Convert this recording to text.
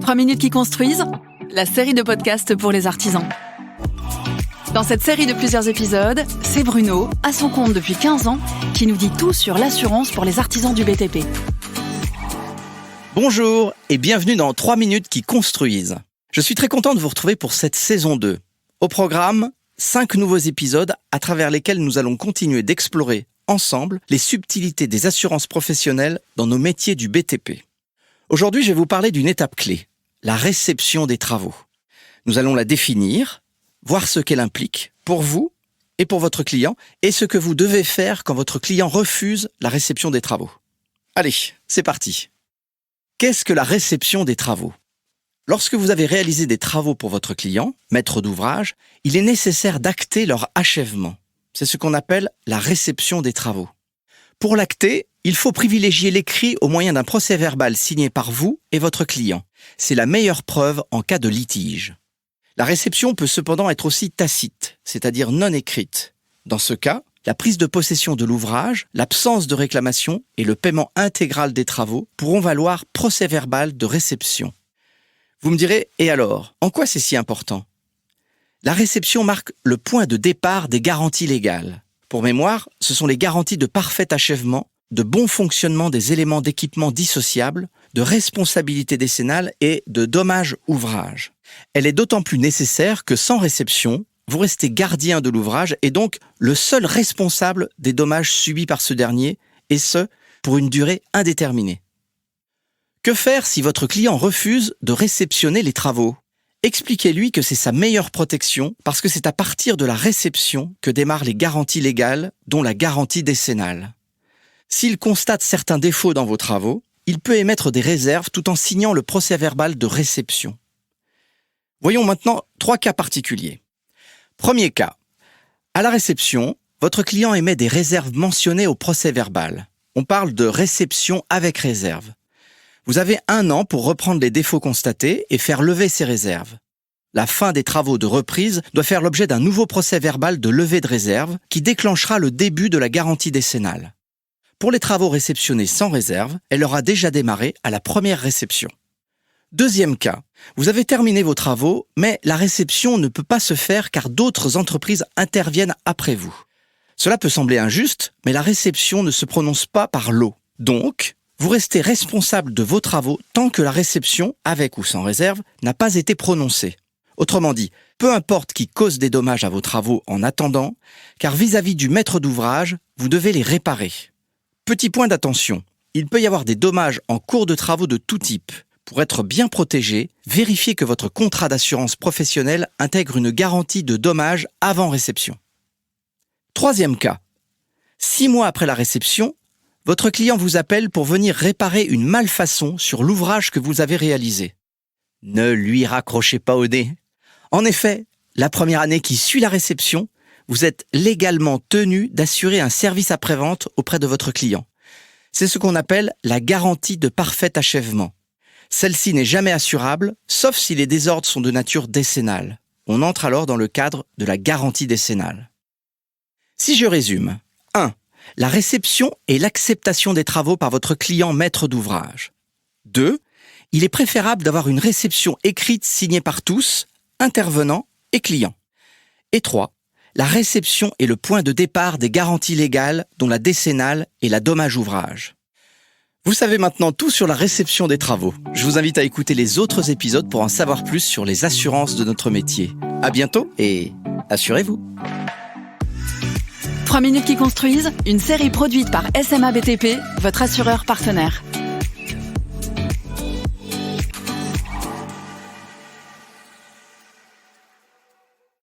3 minutes qui construisent, la série de podcasts pour les artisans. Dans cette série de plusieurs épisodes, c'est Bruno, à son compte depuis 15 ans, qui nous dit tout sur l'assurance pour les artisans du BTP. Bonjour et bienvenue dans 3 minutes qui construisent. Je suis très content de vous retrouver pour cette saison 2. Au programme, 5 nouveaux épisodes à travers lesquels nous allons continuer d'explorer ensemble les subtilités des assurances professionnelles dans nos métiers du BTP. Aujourd'hui, je vais vous parler d'une étape clé, la réception des travaux. Nous allons la définir, voir ce qu'elle implique pour vous et pour votre client et ce que vous devez faire quand votre client refuse la réception des travaux. Allez, c'est parti. Qu'est-ce que la réception des travaux ? Lorsque vous avez réalisé des travaux pour votre client, maître d'ouvrage, il est nécessaire d'acter leur achèvement. C'est ce qu'on appelle la réception des travaux. Pour l'acter, il faut privilégier l'écrit au moyen d'un procès-verbal signé par vous et votre client. C'est la meilleure preuve en cas de litige. La réception peut cependant être aussi tacite, c'est-à-dire non écrite. Dans ce cas, la prise de possession de l'ouvrage, l'absence de réclamation et le paiement intégral des travaux pourront valoir procès-verbal de réception. Vous me direz, et alors, en quoi c'est si important ? La réception marque le point de départ des garanties légales. Pour mémoire, ce sont les garanties de parfait achèvement, de bon fonctionnement des éléments d'équipement dissociables, de responsabilité décennale et de dommage ouvrage. Elle est d'autant plus nécessaire que sans réception, vous restez gardien de l'ouvrage et donc le seul responsable des dommages subis par ce dernier, et ce, pour une durée indéterminée. Que faire si votre client refuse de réceptionner les travaux ? Expliquez-lui que c'est sa meilleure protection parce que c'est à partir de la réception que démarrent les garanties légales, dont la garantie décennale. S'il constate certains défauts dans vos travaux, il peut émettre des réserves tout en signant le procès-verbal de réception. Voyons maintenant 3 cas particuliers. Premier cas. À la réception, votre client émet des réserves mentionnées au procès-verbal. On parle de réception avec réserve. Vous avez 1 an pour reprendre les défauts constatés et faire lever ces réserves. La fin des travaux de reprise doit faire l'objet d'un nouveau procès-verbal de levée de réserve qui déclenchera le début de la garantie décennale. Pour les travaux réceptionnés sans réserve, elle aura déjà démarré à la première réception. Deuxième cas, vous avez terminé vos travaux, mais la réception ne peut pas se faire car d'autres entreprises interviennent après vous. Cela peut sembler injuste, mais la réception ne se prononce pas par lot. Donc, vous restez responsable de vos travaux tant que la réception, avec ou sans réserve, n'a pas été prononcée. Autrement dit, peu importe qui cause des dommages à vos travaux en attendant, car vis-à-vis du maître d'ouvrage, vous devez les réparer. Petit point d'attention, il peut y avoir des dommages en cours de travaux de tout type. Pour être bien protégé, vérifiez que votre contrat d'assurance professionnelle intègre une garantie de dommages avant réception. Troisième cas, 6 mois après la réception, votre client vous appelle pour venir réparer une malfaçon sur l'ouvrage que vous avez réalisé. Ne lui raccrochez pas au nez. En effet, la première année qui suit la réception, vous êtes légalement tenu d'assurer un service après-vente auprès de votre client. C'est ce qu'on appelle la garantie de parfait achèvement. Celle-ci n'est jamais assurable, sauf si les désordres sont de nature décennale. On entre alors dans le cadre de la garantie décennale. Si je résume, 1. La réception et l'acceptation des travaux par votre client maître d'ouvrage. 2. Il est préférable d'avoir une réception écrite signée par tous, intervenants et clients. Et 3. La réception est le point de départ des garanties légales, dont la décennale et la dommage ouvrage. Vous savez maintenant tout sur la réception des travaux. Je vous invite à écouter les autres épisodes pour en savoir plus sur les assurances de notre métier. À bientôt et assurez-vous. 3 minutes qui construisent, une série produite par SMA BTP, votre assureur partenaire.